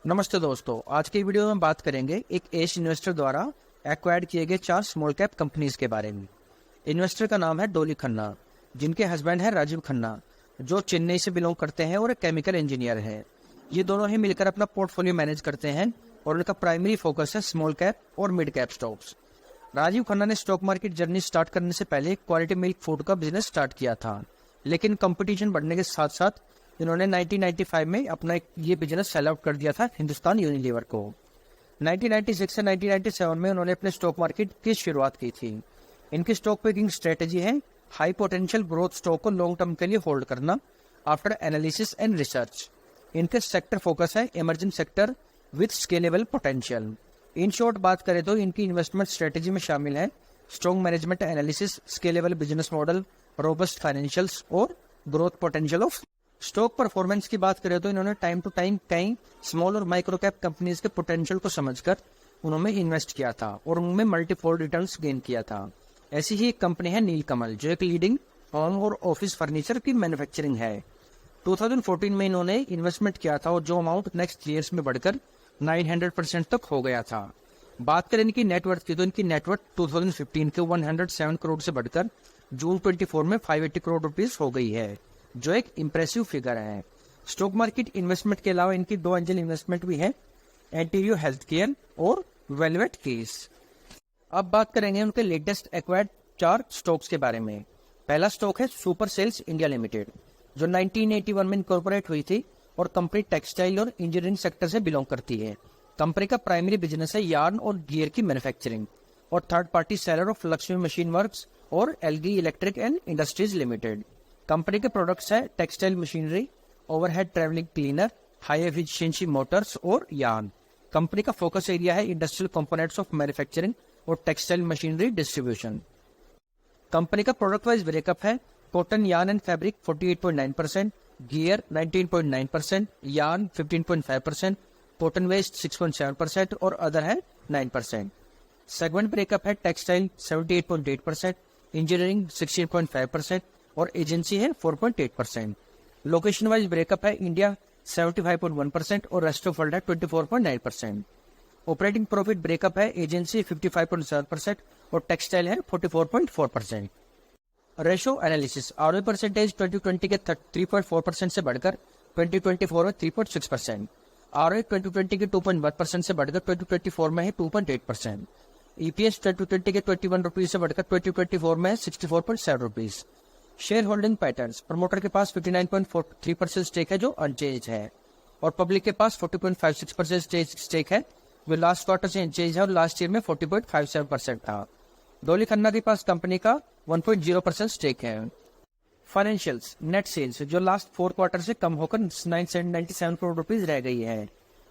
नमस्ते दोस्तों, आज की वीडियो में बात करेंगे एक एशियन इन्वेस्टर द्वारा एक्वायर्ड किए गए 4 स्मॉल कैप कंपनीज के बारे में। इन्वेस्टर का नाम है डोली खन्ना, जिनके हस्बैंड है राजीव खन्ना, जो चेन्नई से बिलोंग करते हैं और एक केमिकल इंजीनियर है। ये दोनों ही मिलकर अपना पोर्टफोलियो मैनेज करते हैं और उनका प्राइमरी फोकस है स्मॉल कैप और mid cap stocks. Rajiv Khanna ने स्टॉक मार्केट जर्नी स्टार्ट करने से पहले क्वालिटी मिल्क फूड का बिजनेस स्टार्ट किया था, लेकिन कंपटीशन बढ़ने के साथ साथ इन्होंने 1995 में अपना ये बिजनेस सेल आउट कर दिया था हिंदुस्तान यूनिलीवर को। 1996 से 1997 में उन्होंने अपने स्टॉक मार्केट की शुरुआत की थी। इनकी स्टॉक पिकिंग स्ट्रेटेजी है हाई पोटेंशियल ग्रोथ स्टॉक को लॉन्ग टर्म के लिए होल्ड करना आफ्टर एनालिसिस एंड रिसर्च। इनके सेक्टर फोकस है emerging sector with scalable potential. In short बात करें तो इनकी इन्वेस्टमेंट स्ट्रेटेजी में शामिल है strong management analysis, scalable business model, robust financials और growth potential of. Stock performance की बात करें तो इन्होंने टाइम टू टाइम कई स्मॉल और माइक्रो कैप कंपनीज के पोटेंशियल को समझकर उन्होंने इन्वेस्ट किया था और उनमें मल्टीफोल्ड रिटर्न्स गेन किया था। ऐसी ही एक कंपनी है नीलकमल, जो एक लीडिंग होम और ऑफिस फर्नीचर की मैन्युफैक्चरिंग है। 2014 में इन्होंने इन्वेस्टमेंट किया था और जो अमाउंट नेक्स्ट ईयर्स में बढ़कर 900% तक हो गया था। बात करें इनकी नेटवर्थ की तो इनकी नेटवर्थ 2015 के 107 करोड़ से बढ़कर जून 24 में 580 करोड़ रुपीज हो गई है, जो एक इम्प्रेसिव फिगर है। स्टॉक मार्केट इन्वेस्टमेंट के अलावा इनकी 2 एंजल इन्वेस्टमेंट भी है, एंटीरियो हेल्थ केयर और वेलवेट केस। अब बात करेंगे उनके लेटेस्ट एक्वायर्ड 4 स्टॉक्स के बारे में। पहला स्टॉक है सुपर सेल्स इंडिया लिमिटेड, जो 1981 में इनकॉर्पोरेट हुई थी और कंपनी टेक्सटाइल और इंजीनियरिंग सेक्टर से बिलोंग करती है। कंपनी का प्राइमरी बिजनेस है यार्न और गियर की मैन्युफैक्चरिंग और third party seller of Lakshmi machine works और Elgi electric and industries limited. Company के प्रोडक्ट्स है textile machinery, overhead travelling cleaner, high efficiency motors और यार्न। कंपनी का फोकस एरिया है इंडस्ट्रियल कंपोनेंट्स ऑफ मैन्युफैक्चरिंग और टेक्सटाइल मशीनरी डिस्ट्रीब्यूशन। कंपनी का product wise breakup है cotton, yarn and fabric 48.9%, gear 19.9%, yarn 15.5%, cotton waste 6.7% और other है 9%। Segment breakup है textile 78.8%, engineering 16.5% और एजेंसी है 4.8%। लोकेशन वाइज ब्रेकअप है इंडिया 75.1% और रेस्ट ऑफ वर्ल्ड है 24.9%। ऑपरेटिंग प्रॉफिट ब्रेकअप है एजेंसी 55.7% और टेक्सटाइल है 44.4%। रेशो एनालिसिस आरओई परसेंटेज 2020 के 3.4% से बढ़कर 2024 में 3.6%, आरओई 2020 के 2.1% से बढ़कर 2024 में है 2.8%, ईपीएस 2020 के 21 रुपीज से बढ़कर 2024 में 64.7 rupees. Share holding patterns, promoter के पास 59.43% स्टेक है जो अनचेंज है और पब्लिक के पास 40.56% स्टेक है, जो लास्ट क्वार्टर से अनचेंज है और लास्ट ईयर में 40.57% था। डोली खन्ना के पास कंपनी का 1.0% स्टेक है। फाइनेंशियल्स, नेट सेल्स जो लास्ट 4 क्वार्टर से कम होकर 997 करोड़ रुपीज रह गई है।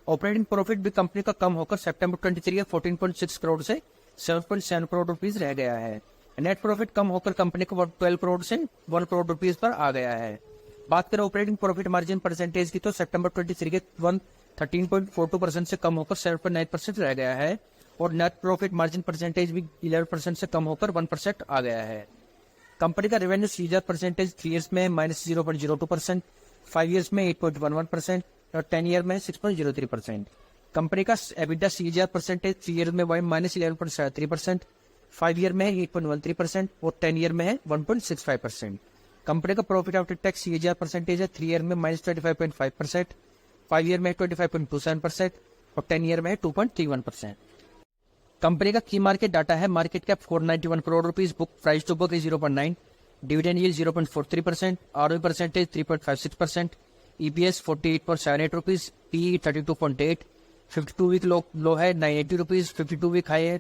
ऑपरेटिंग प्रॉफिट भी कंपनी का कम होकर सितंबर 23 के 14.6 करोड़ से 7.7 करोड़ रुपीज रह गया है। नेट प्रॉफिट कम होकर कंपनी को 12 करोड़ से 1 करोड़ रुपीज पर आ गया है। बात करें ऑपरेटिंग प्रॉफिट मार्जिन परसेंटेज की तो सितंबर 23 के 13.42% से कम होकर 7.9% रह गया है और नेट प्रॉफिट मार्जिन परसेंटेज भी 11% से कम होकर 1% आ गया है। कंपनी का रेवेन्यू सीजर परसेंटेज 3 ईयर्स में -0.02%, 5 ईयर्स में 8.11% और 10 ईयर में 6.03%। कंपनी का एबिटा सीजर परसेंटेज 3 ईयर में -11.73%, 5 ईयर में 8.13% और 10 ईयर में है 1.65%। कंपनी का profit after tax CAGR percentage है 3 ईयर में -25.5%, 5 ईयर में 25.27% और 10 ईयर में 2.31%। कंपनी का की मार्केट डाटा है market cap 491 crore rupees, book price to book 0.9, dividend yield 0.43%, ROE percentage 3.56%, EPS 48.78 rupees, PE 32.8, 52 week low है 980 रुपीस, 52 वीक हाई है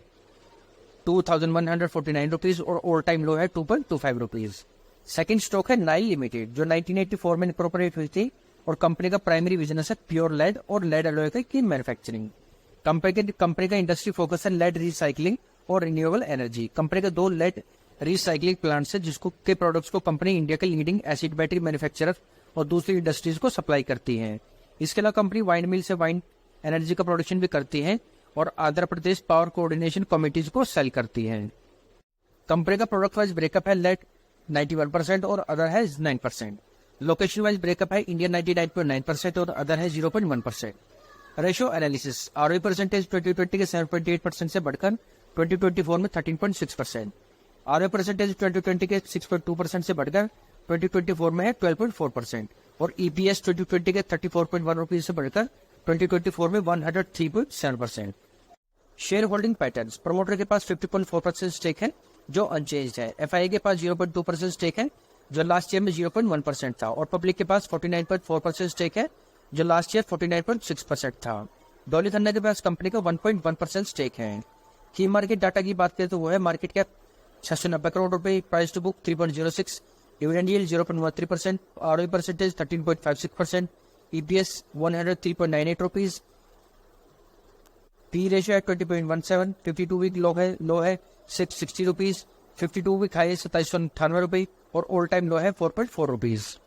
2149 रुपीज और ऑल टाइम लो है 2.25 रुपीज। सेकंड स्टॉक है नाइल लिमिटेड, जो 1984 में इनकॉर्पोरेट हुई थी और कंपनी का प्राइमरी बिजनेस है प्योर लेड और लेड एलॉय की मैन्युफैक्चरिंग। कंपनी का इंडस्ट्री फोकस है लेड रिसाइकलिंग और रिन्यूएबल एनर्जी। कंपनी का 2 लेड रिसाइकलिंग प्लांट्स है जिसको के प्रोडक्ट्स को कंपनी इंडिया के लीडिंग एसिड बैटरी मैन्युफैक्चरर और दूसरी इंडस्ट्रीज को सप्लाई करती है। इसके अलावा कंपनी वाइन मिल से वाइन एनर्जी का प्रोडक्शन भी करती है और Andhra Pradesh power coordination committees को सेल करती है। कंपनी का प्रोडक्ट वाइज ब्रेकअप है लेड 91% और अदर है 9%। लोकेशन वाइज ब्रेकअप है इंडिया 99.9% और अदर है 0.1%। रेशियो एनालिसिस, आरओई परसेंटेज 2020 के 7.8% से बढ़कर 2024 में 13.6%, आरओई परसेंटेज 2020 के 6.2% से बढ़कर 2024 में है 12.4%, और ईपीएस 2020 के 34.1 रुपीज से बढ़कर 2024 में 103.7%। शेयर होल्डिंग पैटर्न्स, प्रमोटर के पास 50.4% स्टेक है जो अनचेंज्ड है, एफआईआई के पास 0.2% स्टेक है जो लास्ट ईयर में 0.1% था, और पब्लिक के पास 49.4% स्टेक है जो लास्ट ईयर 49.6% था। डॉली खन्ना के पास कंपनी का 1.1% स्टेक है। की मार्केट डाटा की बात करें तो वो है मार्केट कैप 690 करोड़ रुपए, price to book 3.06, dividend yield 0.13%, ROE percentage 13.56%, EPS 103.98 rupees, P ratio है 20.17, 52 वीक लो है 660 रुपीज, 52 वीक हाई है 2798 रुपये, और ऑल टाइम लो है 4.4 रुपीज।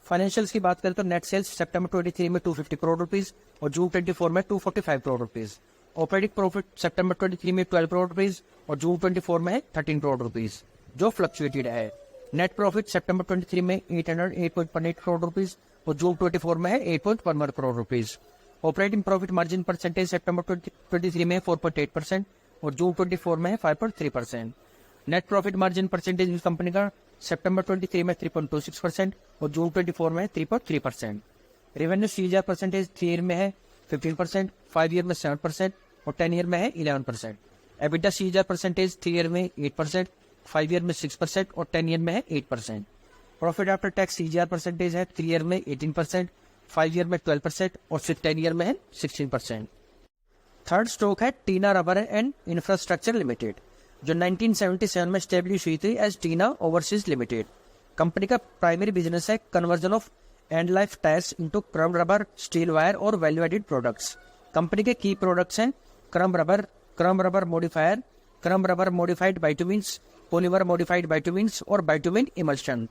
फाइनेंशियल्स की बात करें तो नेट सेल्स सितंबर 23 में 250 करोड़ रुपीज और जून 24 में 245 करोड़ रुपीज। ऑपरेटिंग प्रॉफिट सितंबर 23 में 12 करोड़ रुपीज और जून 24 में है 13 करोड़ रुपीज, जो फ्लक्चुएटेड है। नेट प्रॉफिट सितंबर 23 में 808.18 करोड़ रुपीज और जून 24 में है 8.11 crore rupees. Operating profit margin percentage सितंबर 23 में 4.8% और जून 24 में है 5.3%। Net profit margin percentage company का सितंबर 23 में 3.26% और जून 24 में 3.3%। रेवेन्यू सीजीआर परसेंटेज 3 ईयर में है 15%, 5 ईयर में 7% और 10 ईयर में है 11%। एबिटा सीजीआर परसेंटेज 3 ईयर में 8%, 5 ईयर में 6% और 10 ईयर में है 8%। Profit after tax CGR percentage है 3 ईयर में 18%, 5 ईयर में 12% और 10 ईयर में है 16%। थर्ड स्टॉक है टीना रबर एंड इंफ्रास्ट्रक्चर लिमिटेड, जो 1977 में स्टेब्लिश हुई थी एज टीना ओवरसीज लिमिटेड। कंपनी का प्राइमरी बिजनेस है conversion of and life tyres into क्रम रबर, स्टील वायर और वैल्यू एडेड प्रोडक्ट्स। कंपनी के की प्रोडक्ट्स हैं क्रम रबर मॉडिफायर, क्रम रबर मॉडिफाइड बाइटुमिन्स, पॉलीमर मॉडिफाइड बाइटुमिन्स और बाइटुमिन इमल्शन।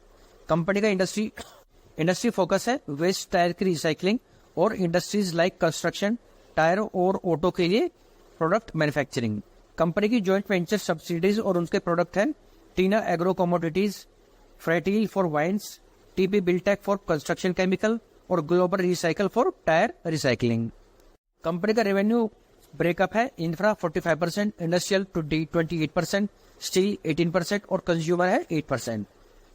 कंपनी का इंडस्ट्री फोकस है वेस्ट टायर की रिसाइकलिंग और इंडस्ट्रीज लाइक कंस्ट्रक्शन, टायर और ऑटो के लिए प्रोडक्ट मैन्युफैक्चरिंग। कंपनी की जॉइंट वेंचर सब्सिडीज और उनके प्रोडक्ट हैं Tinna agro commodities, Fratelli for wines, TP Buildtech for construction chemical और global recycle for tyre recycling. Company का रेवेन्यू ब्रेकअप है इंफ्रा 45%, इंडस्ट्रियल 28%, स्टील 18% और कंज्यूमर है 8%।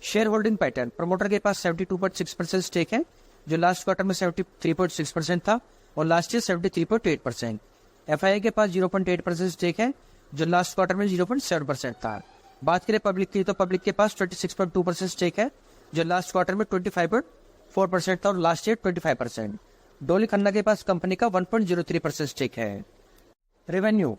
शेयर होल्डिंग पैटर्न, प्रमोटर के पास 72.6% स्टेक है जो लास्ट क्वार्टर में 73.6% था और लास्ट ईयर 73.8%। एफआईआई के पास 0.8% स्टेक है जो लास्ट क्वार्टर में 0.7% था। बात करें पब्लिक की तो पब्लिक के पास 26.2% स्टेक है जो लास्ट क्वार्टर में 25.4% था और लास्ट ईयर 25%। डोली खन्ना के पास कंपनी का 1.03% स्टेक है। रेवेन्यू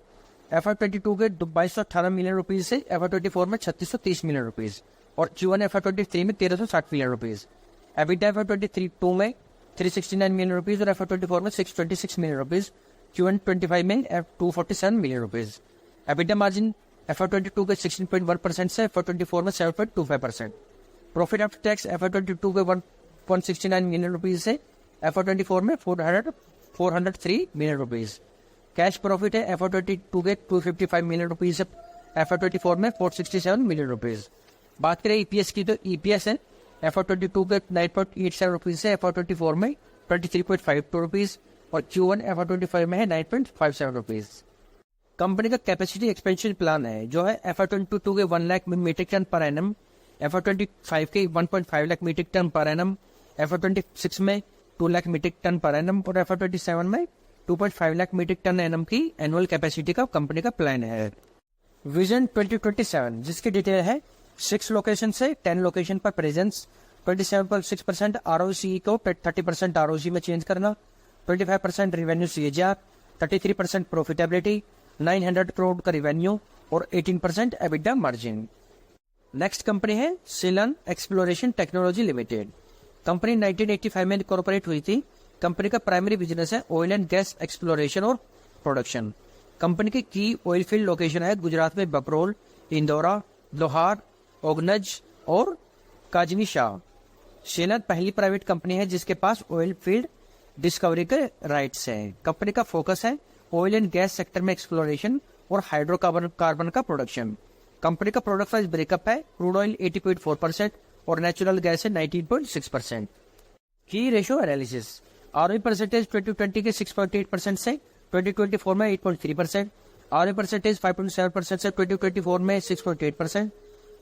FY22 के 2218 मिलियन रुपीज से FY24 में 3630 मिलियन रुपीज और Q1 FY23 में 1360 मिलियन रुपीज। एबिटा FY22 में 369 मिलियन रुपीज और FY24 में 626 मिलियन रुपीज, Q1 25 में 247 million rupees. EBITDA margin FY22 के 16.1% से FY24 में 7.25%। प्रॉफिट आफ्टर टैक्स FY22 के 169 मिलियन रुपीज से FY24 में 403 मिलियन रुपीज। कैश प्रॉफिट है FY22 के 255 मिलियन रुपीज से FY24 में 467 मिलियन रुपीज। बात करें ईपीएस की तो ईपीएस है FY22 के 9.87 रुपीज से FY24 में 23.52 रुपीज और Q1 FY25 में है 9.57 रुपीज। कंपनी का कैपेसिटी एक्सपेंशन प्लान है जो है FY22 के 1 lakh metric tonne per annum, FY25 के 1.5 lakh metric tonne per annum, FY26 में 2 lakh metric tonne per annum और FY27 में 2.5 लाख मीट्रिक टन एनम की एनुअल कैपेसिटी का कंपनी का प्लान है। विजन 2027 जिसकी डिटेल है 6 लोकेशन से 10 लोकेशन पर प्रेजेंस, 27.6% ROCE को 30% ROCE में चेंज करना, 25% रेवेन्यू CAGR, 33% प्रॉफिटेबिलिटी, 900 करोड़ का रेवेन्यू और 18% एबिटा मार्जिन। नेक्स्ट कंपनी है सिलन एक्सप्लोरेशन टेक्नोलॉजी लिमिटेड। कंपनी 1985 में इनकॉर्पोरेट हुई थी। कंपनी का प्राइमरी बिजनेस है ऑयल एंड गैस एक्सप्लोरेशन और प्रोडक्शन। कंपनी की ऑयल फील्ड लोकेशन है गुजरात में बपरोल, इंदौरा, लोहार, ओगनज और काजनी शाह। सेलन पहली प्राइवेट कंपनी है जिसके पास ऑयल फील्ड डिस्कवरी के राइट्स हैं। कंपनी का फोकस है ऑयल एंड गैस सेक्टर में एक्सप्लोरेशन और हाइड्रोकार्बन का प्रोडक्शन। कंपनी का प्रोडक्ट वाइज ब्रेकअप है क्रूड ऑयल 80.4% और नेचुरल गैस है 19.6%। की रेशियो एनालिसिस, आरओई परसेंटेज 2020 के 6.8% से 2024 में 8.3%, आरओई परसेंटेज 5.7% से 2024 में 6.8%,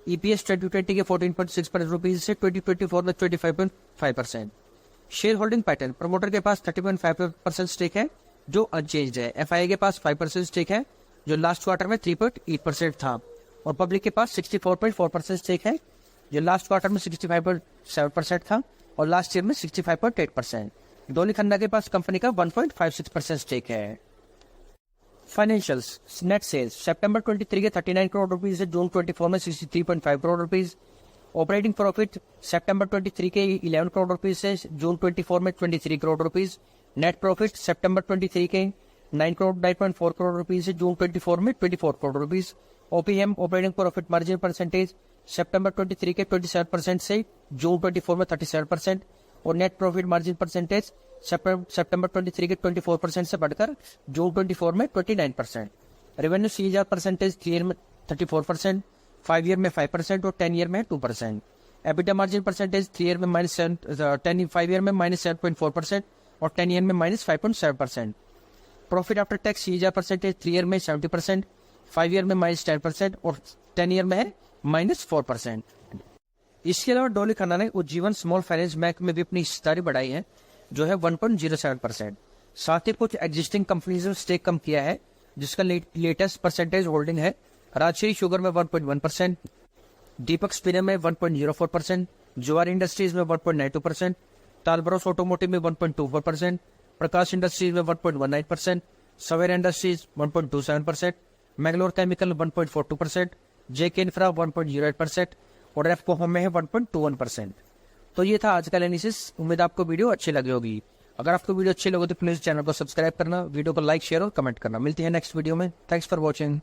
ईपीएस 2020 के 14.6 रुपीज से 2024 में 25.5%। शेयर होल्डिंग पैटर्न, प्रमोटर के पास 30.5% स्टेक है जो अनचेंज्ड है, एफआईआई के पास 5% स्टेक है जो लास्ट क्वार्टर में 3.8% था, और पब्लिक के पास 64.4% स्टेक है जो लास्ट क्वार्टर में 65.7% था और लास्ट ईयर में 65.8%। डोली खन्ना के पास कंपनी का 1.56% स्टेक है। फाइनेंशियल्स, नेट सेल्स सितंबर 23 के 39 करोड़ रुपीज से जून 24 में 63.5 करोड़ रुपीज। ऑपरेटिंग प्रॉफिट सितंबर 23 के 11 करोड़ रुपीज से जून 24 में 23 करोड़ रुपीज। नेट प्रॉफिट सितंबर 23 के 9.4 करोड़ रुपीज से जून 24 में 24 crore rupees. OPM, operating profit margin percentage सितंबर 23 के 27% से जून 24 में 37%, और नेट प्रॉफिट मार्जिन परसेंटेज सितंबर 23 के 24% से बढ़कर जून 24 में 29%। रेवेन्यू सीएजीआर परसेंटेज 3 ईयर में 34%, 5 ईयर में 5% और 10 ईयर में 2%। एबिटा मार्जिन परसेंटेज 3 ईयर में -5 ईयर में -7.4% और 10 ईयर में -5.7%। Profit after tax CAGR percentage 3 year में 70%, 5 ईयर में -10% और 10 ईयर में है -4%। इसके अलावा डोली खन्ना ने उज्जीवन स्मॉल फाइनेंस बैंक में भी अपनी हिस्सेदारी बढ़ाई है जो है 1.07%। साथ ही कुछ एग्जिस्टिंग कंपनीज में स्टेक कम किया है जिसका लेटेस्ट परसेंटेज होल्डिंग है राजश्री शुगर में 1.1%, दीपक स्पिनर में 1.04%, जुआर इंडस्ट्रीज में 1.92%, टालब्रोस ऑटोमोटिव में 1.24%, प्रकाश इंडस्ट्रीज में 1.19%, सवेर इंडस्ट्रीज 1.27%, मैंगलोर केमिकल 1.42%, जेके इंफ्रा 1.08% और रेफको होम में है 1.21%। तो ये था आज का एनालिसिस। उम्मीद आपको वीडियो अच्छी लगी होगी। अगर आपको वीडियो अच्छी लगे तो प्लीज चैनल को सब्सक्राइब करना, वीडियो को लाइक, शेयर और कमेंट करना। मिलती है नेक्स्ट वीडियो में। Thanks for watching.